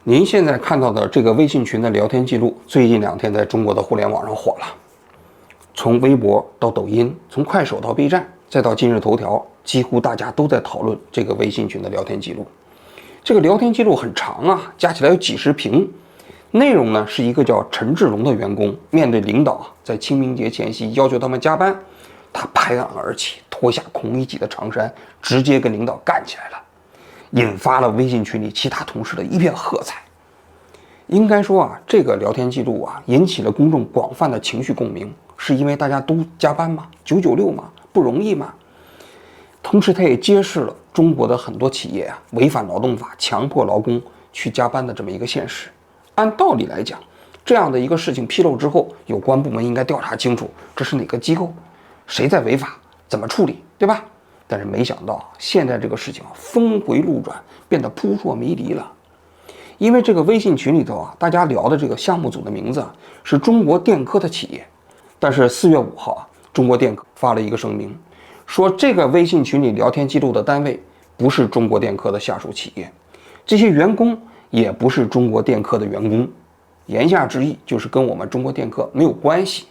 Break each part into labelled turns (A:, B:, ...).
A: 您现在看到的这个微信群的聊天记录，最近2天在中国的互联网上火了。从微博到抖音，从快手到 B 站，再到今日头条，几乎大家都在讨论这个微信群的聊天记录。这个聊天记录很长啊，加起来有几十屏。内容呢是一个叫陈志龙的员工，面对领导在清明节前夕要求他们加班，他拍案而起，脱下孔乙己的长衫，直接跟领导干起来了，引发了微信群里其他同事的一片喝彩。应该说啊，这个聊天记录啊，引起了公众广泛的情绪共鸣，是因为大家都加班嘛，996嘛，不容易嘛。同时，它也揭示了中国的很多企业啊违反劳动法，强迫劳工去加班的这么一个现实。按道理来讲，这样的一个事情披露之后，有关部门应该调查清楚，这是哪个机构，谁在违法，怎么处理，对吧？但是没想到，现在这个事情峰回路转，变得扑朔迷离了。因为这个微信群里头啊，大家聊的这个项目组的名字是中国电科的企业，但是4月5号啊，中国电科发了一个声明，说这个微信群里聊天记录的单位不是中国电科的下属企业，这些员工也不是中国电科的员工，言下之意就是跟我们中国电科没有关系。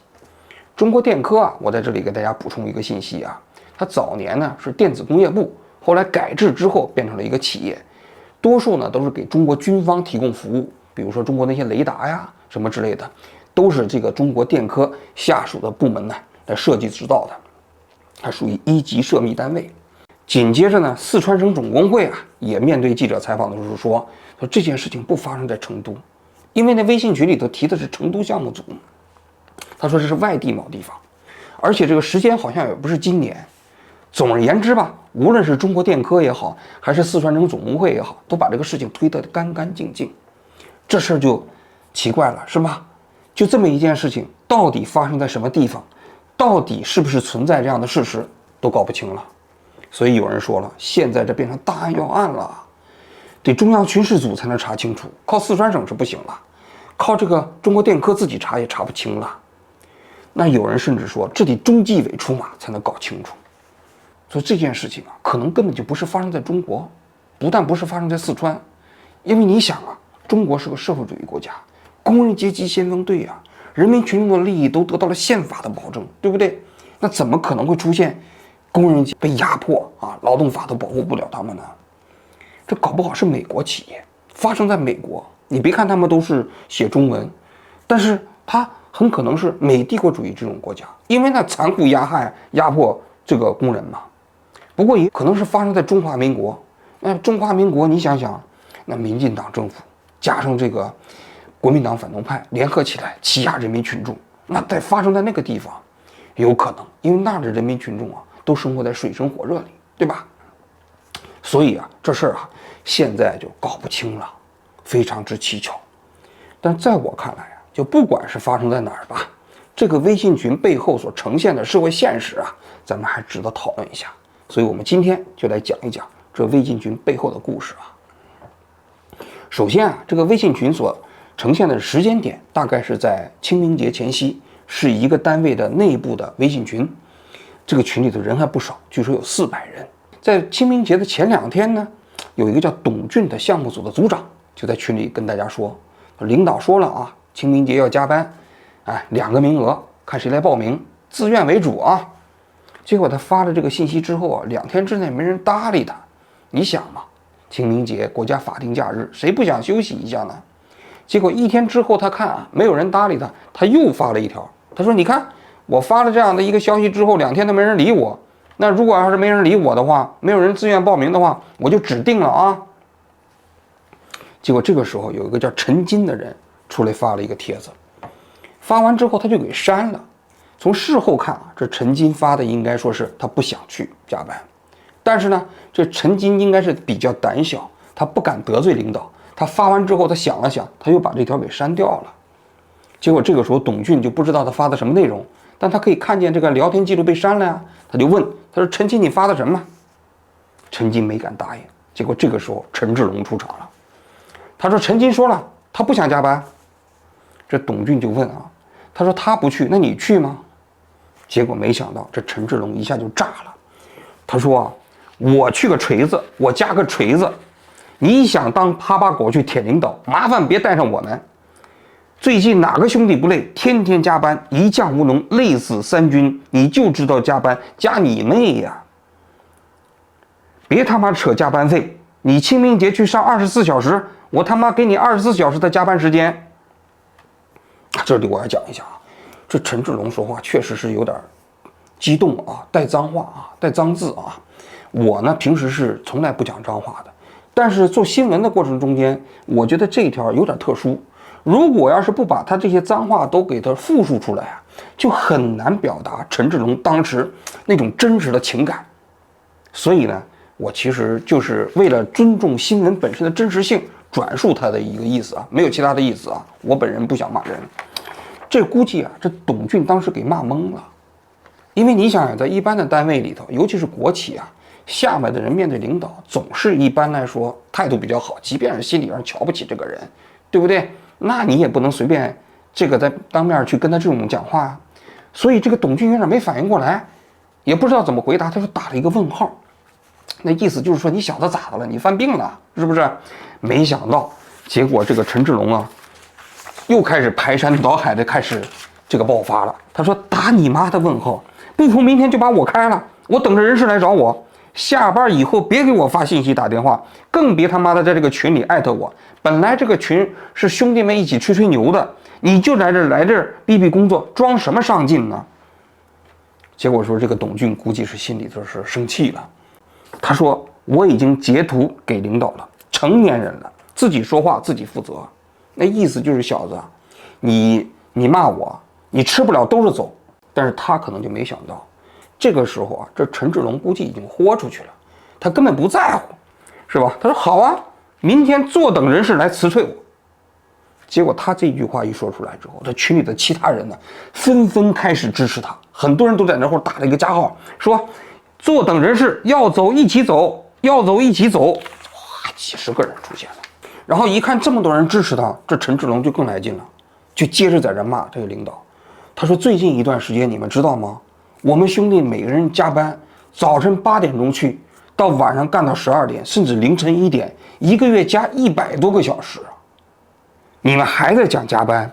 A: 中国电科啊，我在这里给大家补充一个信息啊，它早年呢是电子工业部，后来改制之后变成了一个企业。多数呢都是给中国军方提供服务，比如说中国那些雷达呀什么之类的，都是这个中国电科下属的部门呢来设计制造的，它属于1级涉密单位。紧接着呢，四川省总工会啊也面对记者采访的时候说这件事情不发生在成都，因为那微信群里头提的是成都项目组，他说这是外地某地方，而且这个时间好像也不是今年。总而言之吧，无论是中国电科也好，还是四川省总工会也好，都把这个事情推得干干净净。这事儿就奇怪了，是吧？就这么一件事情，到底发生在什么地方，到底是不是存在这样的事实，都搞不清了。所以有人说了，现在这变成大案要案了，得中央巡视组才能查清楚，靠四川省是不行了，靠这个中国电科自己查也查不清了。那有人甚至说，这得中纪委出马才能搞清楚。所以这件事情啊，可能根本就不是发生在中国，不但不是发生在四川，因为你想啊，中国是个社会主义国家，工人阶级先锋队啊，人民群众的利益都得到了宪法的保证，对不对？那怎么可能会出现工人被压迫啊，劳动法都保护不了他们呢？这搞不好是美国企业，发生在美国。你别看他们都是写中文，但是它很可能是美帝国主义这种国家，因为那残酷压迫这个工人嘛。不过也可能是发生在中华民国。那中华民国，你想想，那民进党政府加上这个国民党反动派联合起来欺压人民群众，那在发生在那个地方，有可能，因为那儿的人民群众啊，都生活在水深火热里，对吧？所以啊，这事儿啊，现在就搞不清了，非常之蹊跷。但在我看来啊，就不管是发生在哪儿吧，这个微信群背后所呈现的社会现实啊，咱们还值得讨论一下。所以我们今天就来讲一讲这微信群背后的故事啊。首先啊，这个微信群所呈现的时间点大概是在清明节前夕，是一个单位的内部的微信群。这个群里头人还不少，据说有400人。在清明节的前2天呢，有一个叫董俊的项目组的组长就在群里跟大家说，领导说了啊，清明节要加班，2个名额，看谁来报名，自愿为主啊。结果他发了这个信息之后啊，2天之内没人搭理他。你想嘛，清明节国家法定假日，谁不想休息一下呢？结果1天之后，他看啊，没有人搭理他，他又发了一条，他说：“你看，我发了这样的一个消息之后，2天都没人理我。那如果要是没人理我的话，没有人自愿报名的话，我就指定了啊。”结果这个时候有一个叫陈金的人出来发了一个帖子，发完之后他就给删了。从事后看啊，这陈金发的应该说是他不想去加班，但是呢，这陈金应该是比较胆小，他不敢得罪领导。他发完之后，他想了想，他又把这条给删掉了。结果这个时候，董俊就不知道他发的什么内容，但他可以看见这个聊天记录被删了呀，他就问，他说：“陈金，你发的什么？”陈金没敢答应。结果这个时候，陈志龙出场了，他说：“陈金说了，他不想加班。”这董俊就问啊，他说：“他不去，那你去吗？”结果没想到，这陈志龙一下就炸了。他说啊，我去个锤子，我加个锤子，你想当哈巴狗去舔领导，麻烦别带上我们。最近哪个兄弟不累？天天加班，一将无能，累死三军。你就知道加班，加你妹呀！别他妈扯加班费！你清明节去上24小时，我他妈给你24小时的加班时间。这里我要讲一下啊，这陈志龙说话确实是有点激动啊，带脏话啊，带脏字啊。我呢平时是从来不讲脏话的，但是做新闻的过程中间，我觉得这一条有点特殊。如果要是不把他这些脏话都给他复述出来啊，就很难表达陈志龙当时那种真实的情感。所以呢，我其实就是为了尊重新闻本身的真实性，转述他的一个意思啊，没有其他的意思啊。我本人不想骂人，这估计啊，这董俊当时给骂懵了。因为你想想，在一般的单位里头，尤其是国企啊，下面的人面对领导总是一般来说态度比较好，即便是心理上瞧不起这个人，对不对？那你也不能随便这个在当面去跟他这种讲话啊。所以这个董俊有点没反应过来，也不知道怎么回答，他就打了一个问号。那意思就是说你小子咋的了？你犯病了是不是？没想到，结果这个陈志龙啊，又开始排山倒海的开始这个爆发了。他说打你妈的问号，不服明天就把我开了，我等着人事来找我。下班以后别给我发信息打电话，更别他妈的在这个群里艾特我。本来这个群是兄弟们一起吹吹牛的，你就来这儿逼逼工作，装什么上进呢？结果说这个董俊估计是心里头是生气了。他说我已经截图给领导了，成年人了，自己说话自己负责。那意思就是小子，你骂我，你吃不了兜着走。但是他可能就没想到，这个时候啊，这陈志龙估计已经豁出去了，他根本不在乎，是吧？他说好啊，明天坐等人事来辞退我。结果他这句话一说出来之后，这群里的其他人呢，纷纷开始支持他，很多人都在那会打了一个加号，说坐等人事，要走一起走，要走一起走。哇，几十个人出现了。然后一看这么多人支持他，这陈志龙就更来劲了，就接着在这骂这个领导。他说最近一段时间你们知道吗？我们兄弟每个人加班，早晨8点钟去，到晚上干到12点，甚至凌晨1点，一个月加100多个小时。你们还在讲加班，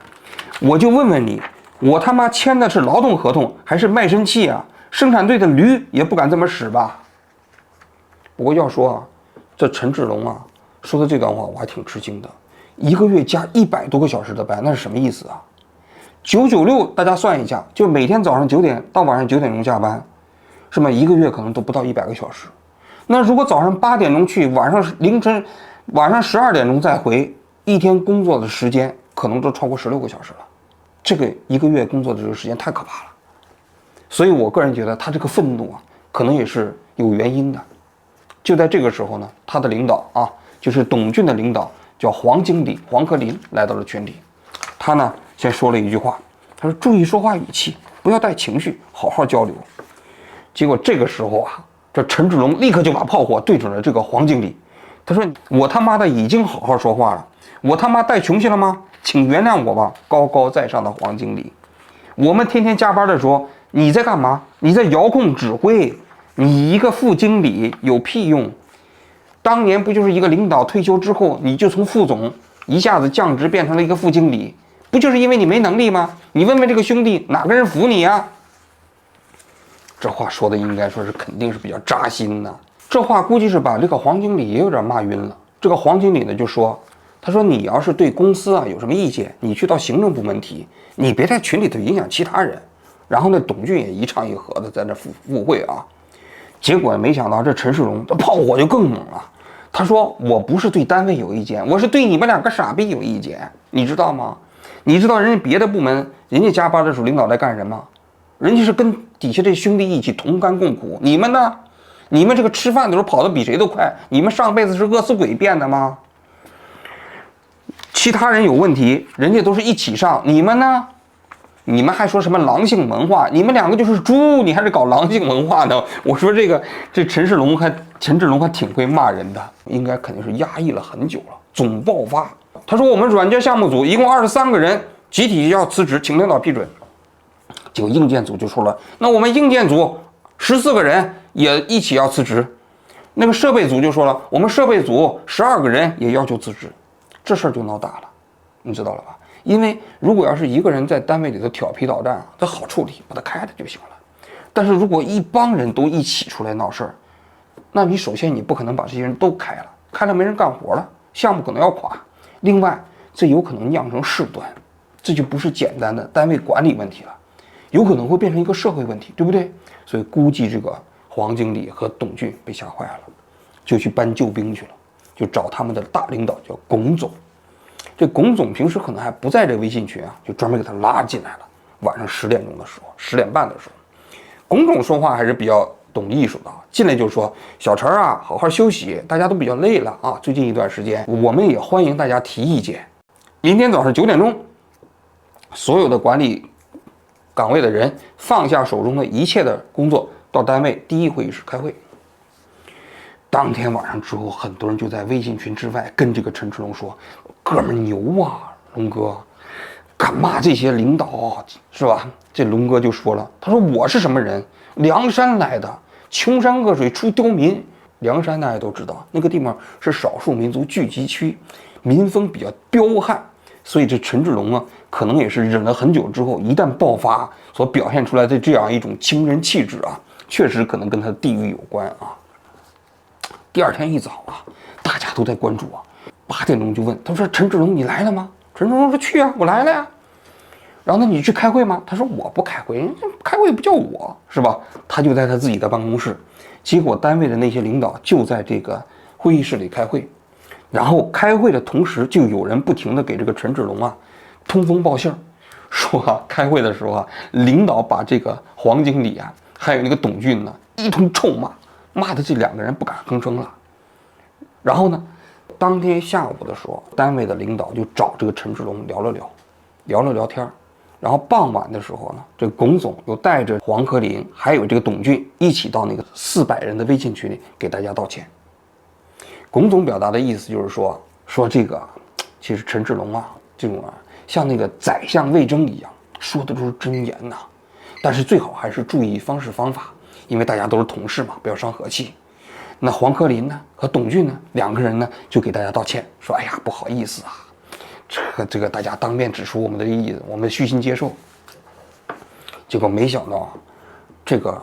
A: 我就问问你，我他妈签的是劳动合同还是卖身契啊？生产队的驴也不敢这么使吧？不过要说啊，这陈志龙啊说的这段话我还挺吃惊的，一个月加100多个小时的班，那是什么意思啊？996大家算一下，就每天早上9点到晚上9点钟加班，是吗？一个月可能都不到100个小时。那如果早上8点钟去，晚上12点钟再回，一天工作的时间可能都超过16个小时了。这个一个月工作的这个时间太可怕了。所以我个人觉得他这个愤怒啊，可能也是有原因的。就在这个时候呢，他的领导啊，就是董俊的领导叫黄经理黄克林来到了群里，他呢先说了一句话，他说注意说话语气，不要带情绪，好好交流。结果这个时候啊，这陈志龙立刻就把炮火对准了这个黄经理，他说我他妈的已经好好说话了，我他妈带情绪了吗？请原谅我吧，高高在上的黄经理。我们天天加班的时候，你在干嘛？你在遥控指挥。你一个副经理有屁用？当年不就是一个领导退休之后，你就从副总一下子降职变成了一个副经理，不就是因为你没能力吗？你问问这个兄弟，哪个人服你呀？这话说的应该说是肯定是比较扎心的。这话估计是把这个黄经理也有点骂晕了。这个黄经理呢就说，他说你要是对公司啊有什么意见，你去到行政部门提，你别在群里头影响其他人。然后呢，董俊也一唱一和的在那附会啊。结果没想到这陈世龙这炮火就更猛了。他说我不是对单位有意见，我是对你们两个傻逼有意见，你知道吗？你知道人家别的部门人家加班的时候领导在干什么？人家是跟底下这兄弟一起同甘共苦，你们呢？你们这个吃饭的时候跑得比谁都快，你们上辈子是饿死鬼变的吗？其他人有问题，人家都是一起上，你们呢？你们还说什么狼性文化？你们两个就是猪，你还是搞狼性文化呢？我说这陈志龙还挺会骂人的，应该肯定是压抑了很久了，总爆发。他说我们软件项目组一共23个人集体要辞职，请领导批准。结果硬件组就说了，那我们硬件组14个人也一起要辞职。那个设备组就说了，我们设备组12个人也要求辞职，这事儿就闹大了，你知道了吧？因为如果要是一个人在单位里头调皮捣蛋啊，他好处理，把他开了就行了。但是如果一帮人都一起出来闹事儿，那你首先你不可能把这些人都开了，开了没人干活了，项目可能要垮。另外，这有可能酿成事端，这就不是简单的单位管理问题了，有可能会变成一个社会问题，对不对？所以估计这个黄经理和董俊被吓坏了，就去搬救兵去了，就找他们的大领导叫龚总。这龚总平时可能还不在这微信群啊，就专门给他拉进来了。晚上10点钟的时候，10点半的时候，龚总说话还是比较懂艺术的，进来就说：“小陈啊，好好休息，大家都比较累了啊。最近一段时间，我们也欢迎大家提意见。明天早上9点钟，所有的管理岗位的人放下手中的一切的工作，到单位第一会议室开会。”当天晚上之后，很多人就在微信群之外跟这个陈志龙说：“哥们儿牛啊，龙哥，敢骂这些领导是吧？”这龙哥就说了，他说：“我是什么人？梁山来的，穷山恶水出刁民。梁山大家都知道，那个地方是少数民族聚集区，民风比较彪悍，所以这陈志龙啊，可能也是忍了很久之后，一旦爆发所表现出来的这样一种清人气质啊，确实可能跟他的地域有关啊。”第二天一早啊，大家都在关注啊。8点钟就问他说：“陈志龙，你来了吗？”陈志龙说：“去啊，我来了呀。”然后呢，你去开会吗？他说：“我不开会，开会不叫我是吧？”他就在他自己的办公室，结果单位的那些领导就在这个会议室里开会，然后开会的同时，就有人不停的给这个陈志龙啊通风报信儿，说啊，开会的时候啊，领导把这个黄经理啊，还有那个董俊呢一通臭骂。骂的这2个人不敢吭声了。然后呢，当天下午的时候，单位的领导就找这个陈志龙聊了聊天。然后傍晚的时候呢，这个龚总又带着黄科林还有这个董俊一起到那个400人的微信群里给大家道歉。龚总表达的意思就是说这个其实陈志龙啊，这种啊像那个宰相魏征一样，说的都是真言呐，但是最好还是注意方式方法。因为大家都是同事嘛，不要伤和气。那黄科林呢和董俊呢2个人呢就给大家道歉，说：“哎呀，不好意思啊，这个大家当面指出我们的意思，我们虚心接受。”结果没想到啊，这个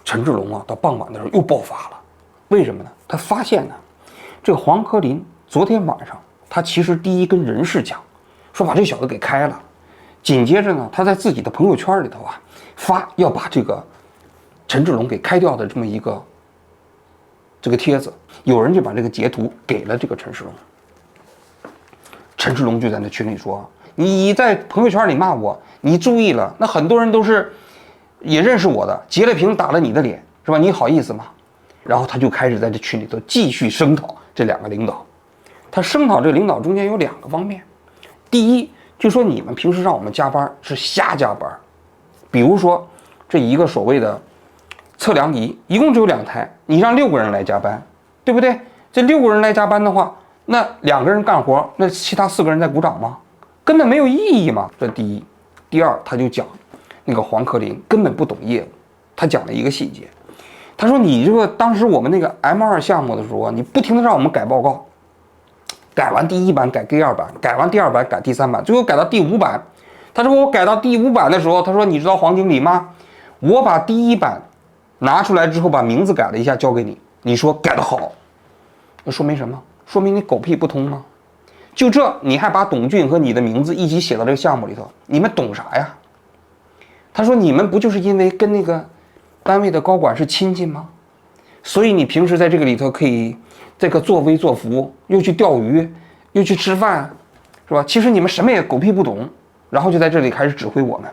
A: 陈志龙啊到傍晚的时候又爆发了。为什么呢？他发现呢，这个黄科林昨天晚上他其实第一跟人事讲，说把这小子给开了。紧接着呢，他在自己的朋友圈里头啊发要把这个陈志龙给开掉的这么一个帖子，有人就把这个截图给了这个陈志龙。陈志龙就在那群里说：“你在朋友圈里骂我，你注意了，那很多人都是也认识我的，截了屏打了你的脸，是吧？你好意思吗？”然后他就开始在这群里头继续声讨这2个领导。他声讨这个领导中间有2个方面，第一就说你们平时让我们加班是瞎加班，比如说这一个所谓的测量仪一共只有2台，你让6个人来加班，对不对？这6个人来加班的话，那2个人干活，那其他4个人在鼓掌吗？根本没有意义嘛。这第一。第二，他就讲那个黄科林根本不懂业务，他讲了一个细节，他说：“你这个当时我们那个 M2 项目的时候啊，你不停的让我们改报告，改完第1版改第2版，改完第2版改第3版，最后改到第5版。他说我改到第5版的时候，他说你知道黄经理吗？我把第1版拿出来之后，把名字改了一下交给你，你说改得好，那说明什么？说明你狗屁不通吗？就这你还把董俊和你的名字一起写到这个项目里头，你们懂啥呀？”他说：“你们不就是因为跟那个单位的高管是亲戚吗？所以你平时在这个里头可以这个作威作福，又去钓鱼，又去吃饭，是吧？其实你们什么也狗屁不懂，然后就在这里开始指挥我们。”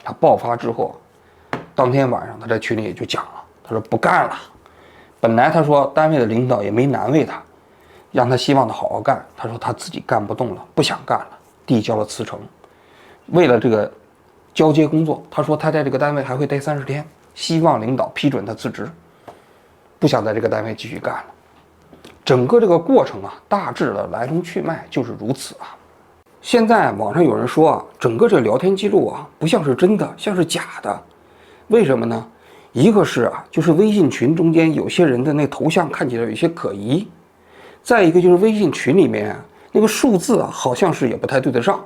A: 他爆发之后，当天晚上他在群里也就讲了，他说不干了。本来他说单位的领导也没难为他，让他希望他好好干。他说他自己干不动了，不想干了，递交了辞呈。为了这个交接工作，他说他在这个单位还会待30天，希望领导批准他辞职，不想在这个单位继续干了。整个这个过程啊，大致的来龙去脉就是如此啊。现在网上有人说啊，整个这聊天记录啊，不像是真的，像是假的。为什么呢？一个是就是微信群中间有些人的那头像看起来有些可疑，再一个就是微信群里面那个数字好像是也不太对得上。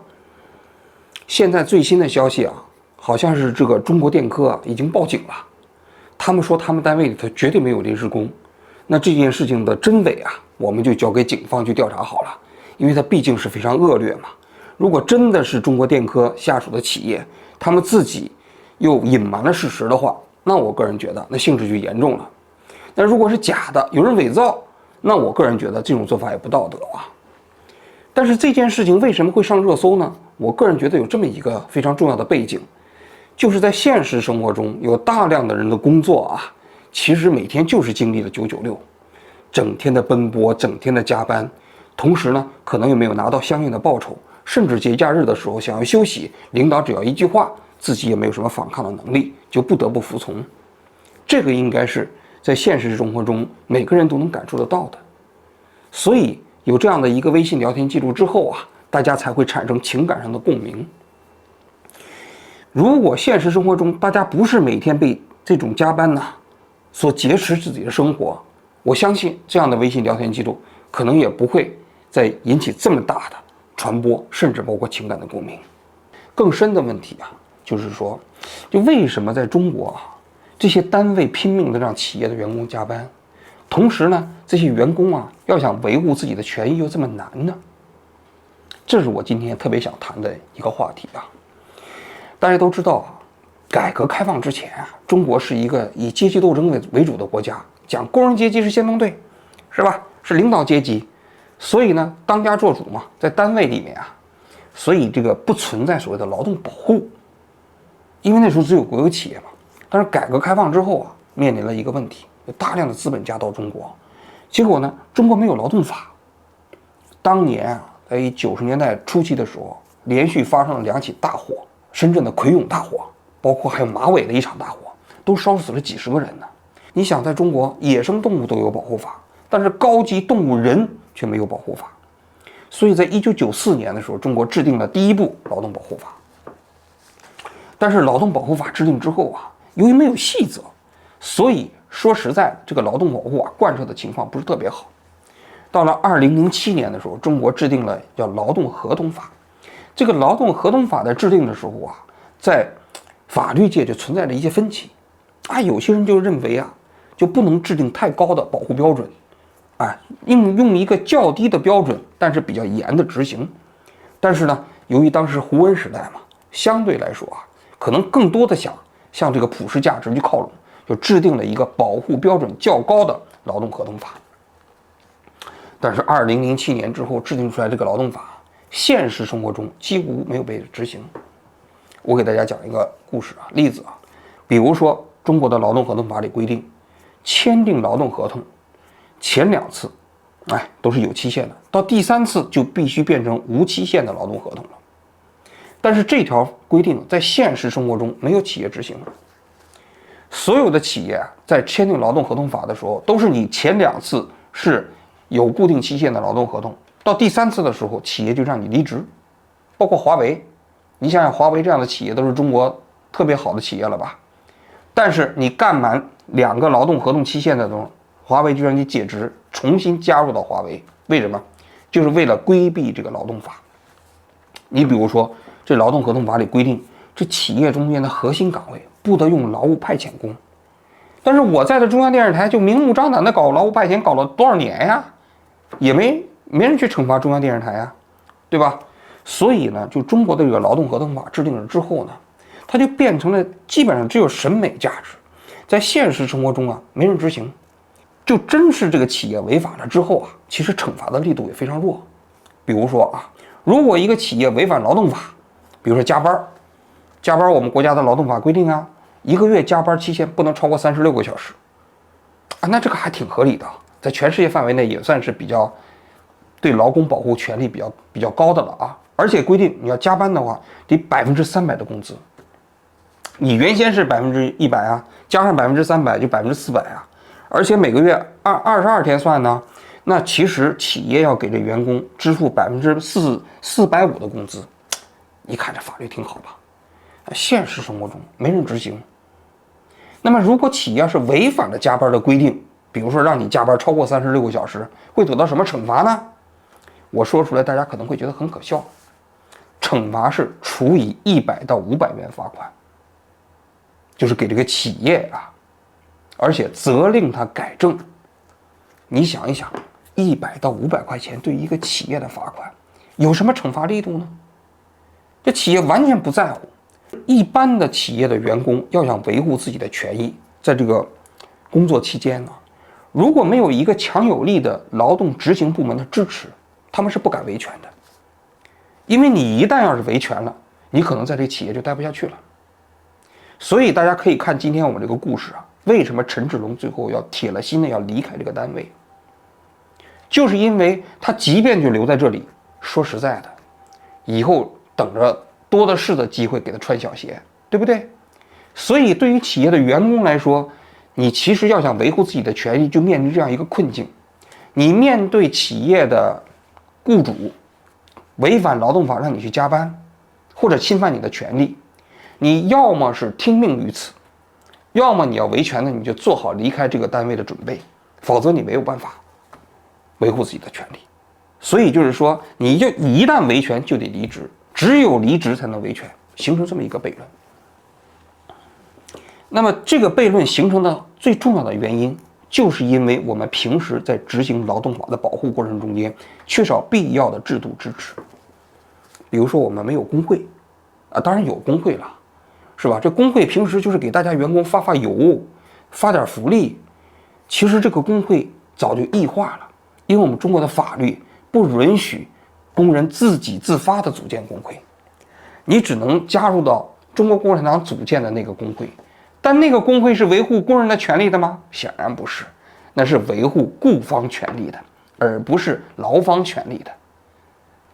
A: 现在最新的消息好像是这个中国电科已经报警了，他们说他们单位里头绝对没有临时工。那这件事情的真伪我们就交给警方去调查好了，因为它毕竟是非常恶劣嘛。如果真的是中国电科下属的企业，他们自己又隐瞒了事实的话，那我个人觉得那性质就严重了。那如果是假的，有人伪造，那我个人觉得这种做法也不道德但是这件事情为什么会上热搜呢？我个人觉得有这么一个非常重要的背景，就是在现实生活中有大量的人的工作其实每天就是经历了996，整天的奔波，整天的加班，同时呢可能又没有拿到相应的报酬，甚至节假日的时候想要休息，领导只要一句话，自己也没有什么反抗的能力，就不得不服从。这个应该是在现实生活中每个人都能感受得到的。所以有这样的一个微信聊天记录之后大家才会产生情感上的共鸣。如果现实生活中大家不是每天被这种加班所劫持自己的生活，我相信这样的微信聊天记录可能也不会再引起这么大的传播，甚至包括情感的共鸣。更深的问题就是说，就为什么在中国这些单位拼命的让企业的员工加班，同时呢这些员工要想维护自己的权益又这么难呢？这是我今天特别想谈的一个话题大家都知道改革开放之前中国是一个以阶级斗争为主的国家，讲工人阶级是先锋队，是吧？是领导阶级，所以呢当家作主嘛，在单位里面所以这个不存在所谓的劳动保护，因为那时候只有国有企业嘛。但是改革开放之后面临了一个问题，有大量的资本家到中国，结果呢中国没有劳动法。当年在90年代初期的时候，连续发生了2起大火，深圳的葵涌大火，包括还有马尾的一场大火，都烧死了几十个人呢。你想，在中国野生动物都有保护法，但是高级动物人却没有保护法。所以在1994年的时候，中国制定了第一部劳动保护法。但是劳动保护法制定之后由于没有细则，所以说实在这个劳动保护贯彻的情况不是特别好。到了2007年的时候，中国制定了叫劳动合同法。这个劳动合同法在制定的时候在法律界就存在着一些分歧有些人就认为就不能制定太高的保护标准用一个较低的标准，但是比较严的执行。但是呢，由于当时胡温时代嘛，相对来说可能更多的想向这个普世价值去靠拢，就制定了一个保护标准较高的劳动合同法。但是2007年之后制定出来这个劳动法，现实生活中几乎没有被执行。我给大家讲一个故事例子比如说中国的劳动合同法里规定，签订劳动合同前2次都是有期限的，到第3次就必须变成无期限的劳动合同了。但是这条规定在现实生活中没有企业执行。所有的企业在签订劳动合同法的时候，都是你前2次是有固定期限的劳动合同，到第3次的时候企业就让你离职。包括华为，你想想华为这样的企业都是中国特别好的企业了吧，但是你干满2个劳动合同期限的时候，华为就让你解职，重新加入到华为。为什么？就是为了规避这个劳动法。你比如说这劳动合同法里规定，这企业中间的核心岗位不得用劳务派遣工，但是我在这中央电视台就明目张胆的搞劳务派遣，搞了多少年也没人去惩罚中央电视台对吧？所以呢，就中国的这个劳动合同法制定了之后呢，它就变成了基本上只有审美价值，在现实生活中没人执行。就真是这个企业违法了之后其实惩罚的力度也非常弱。比如说如果一个企业违反劳动法，比如说加班我们国家的劳动法规定1个月加班期限不能超过36个小时那这个还挺合理的，在全世界范围内也算是比较对劳工保护权利比较高的了而且规定你要加班的话得300%的工资，你原先是100%加上300%就400%而且每个月22天算呢，那其实企业要给这员工支付450%的工资。你看这法律挺好吧？现实生活中没人执行。那么如果企业要是违反了加班的规定，比如说让你加班超过36个小时，会得到什么惩罚呢？我说出来大家可能会觉得很可笑，惩罚是处以100到500元罚款，就是给这个企业啊，而且责令他改正。你想一想，100到500块钱对于一个企业的罚款，有什么惩罚力度呢？这企业完全不在乎。一般的企业的员工要想维护自己的权益，在这个工作期间呢，如果没有一个强有力的劳动执行部门的支持，他们是不敢维权的。因为你一旦要是维权了，你可能在这企业就待不下去了。所以大家可以看今天我们这个故事啊，为什么陈志龙最后要铁了心的要离开这个单位，就是因为他即便就留在这里，说实在的，以后等着多的是的机会给他穿小鞋，对不对？所以对于企业的员工来说，你其实要想维护自己的权益，就面临这样一个困境：你面对企业的雇主违反劳动法让你去加班，或者侵犯你的权利，你要么是听命于此，要么你要维权呢，你就做好离开这个单位的准备，否则你没有办法维护自己的权利。所以就是说，你一旦维权就得离职，只有离职才能维权，形成这么一个悖论。那么这个悖论形成的最重要的原因，就是因为我们平时在执行劳动法的保护过程中间，缺少必要的制度支持。比如说我们没有工会啊，当然有工会了，是吧？这工会平时就是给大家员工发油，发点福利。其实这个工会早就异化了，因为我们中国的法律不允许工人自己自发的组建工会，你只能加入到中国共产党组建的那个工会。但那个工会是维护工人的权利的吗？显然不是，那是维护雇方权利的，而不是劳方权利的，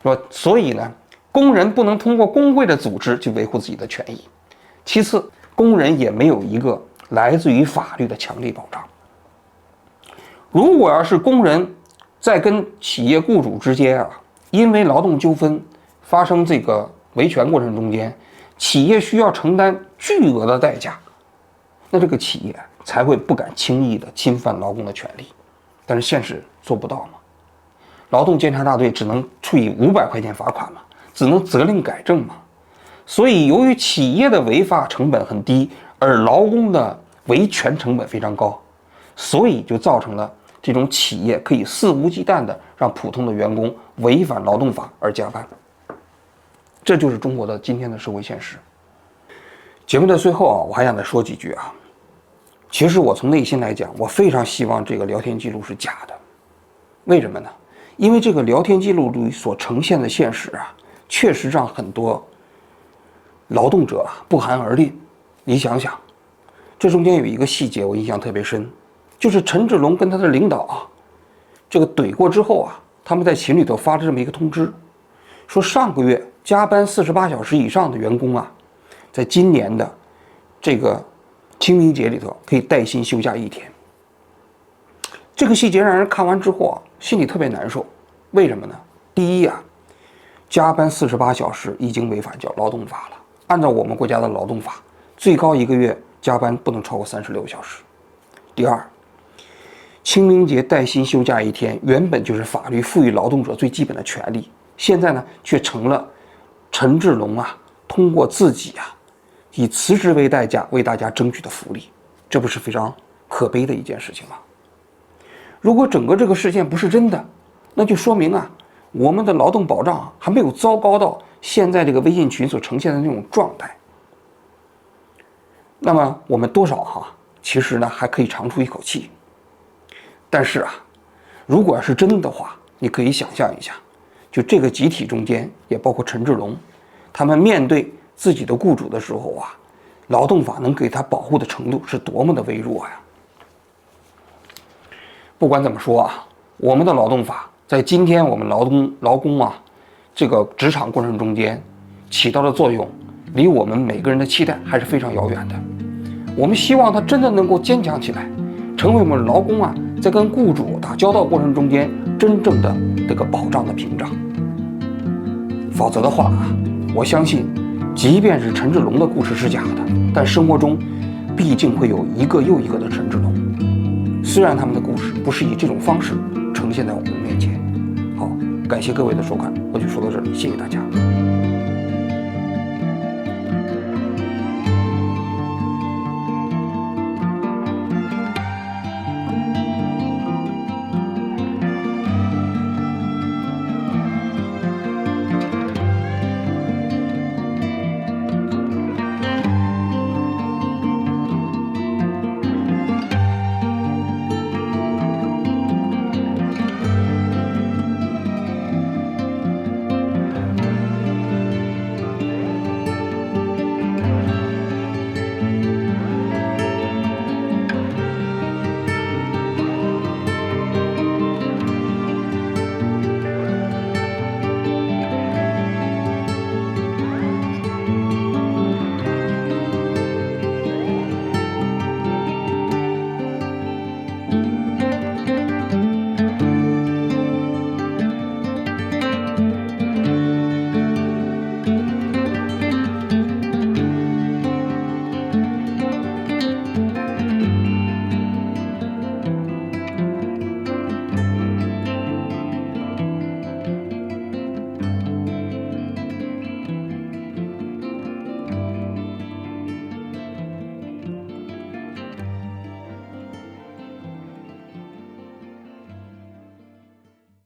A: 是吧？所以呢，工人不能通过工会的组织去维护自己的权益。其次，工人也没有一个来自于法律的强力保障。如果要是工人在跟企业雇主之间啊，因为劳动纠纷发生这个维权过程中间，企业需要承担巨额的代价，那这个企业才会不敢轻易的侵犯劳工的权利。但是现实做不到嘛，劳动监察大队只能处以500块钱罚款嘛，只能责令改正嘛。所以由于企业的违法成本很低，而劳工的维权成本非常高，所以就造成了这种企业可以肆无忌惮的让普通的员工违反劳动法而加班。这就是中国的今天的社会现实。节目的最后啊，我还想再说几句啊。其实我从内心来讲，我非常希望这个聊天记录是假的。为什么呢？因为这个聊天记录里所呈现的现实啊，确实让很多劳动者不寒而栗。你想想，这中间有一个细节我印象特别深，就是陈志龙跟他的领导啊，这个怼过之后啊，他们在群里头发了这么一个通知，说上个月加班48小时以上的员工啊，在今年的这个清明节里头可以带薪休假1天。这个细节让人看完之后啊，心里特别难受。为什么呢？第一啊，加班48小时已经违反劳动法了。按照我们国家的劳动法，最高1个月加班不能超过36个小时。第二，清明节带薪休假1天，原本就是法律赋予劳动者最基本的权利，现在呢却成了陈志龙啊通过自己啊以辞职为代价为大家争取的福利，这不是非常可悲的一件事情吗？如果整个这个事件不是真的，那就说明啊，我们的劳动保障还没有糟糕到现在这个微信群所呈现的那种状态。那么我们多少其实呢还可以长出一口气。但是啊，如果要是真的话，你可以想象一下，就这个集体中间也包括陈志龙，他们面对自己的雇主的时候啊，劳动法能给他保护的程度是多么的微弱呀！不管怎么说啊，我们的劳动法在今天我们劳工啊这个职场过程中间起到的作用，离我们每个人的期待还是非常遥远的。我们希望它真的能够坚强起来，成为我们劳工啊在跟雇主打交道过程中间真正的这个保障的屏障。否则的话啊，我相信即便是陈志龙的故事是假的，但生活中毕竟会有一个又一个的陈志龙。虽然他们的故事不是以这种方式呈现在我们面前。好，感谢各位的收看，我就说到这里，谢谢大家。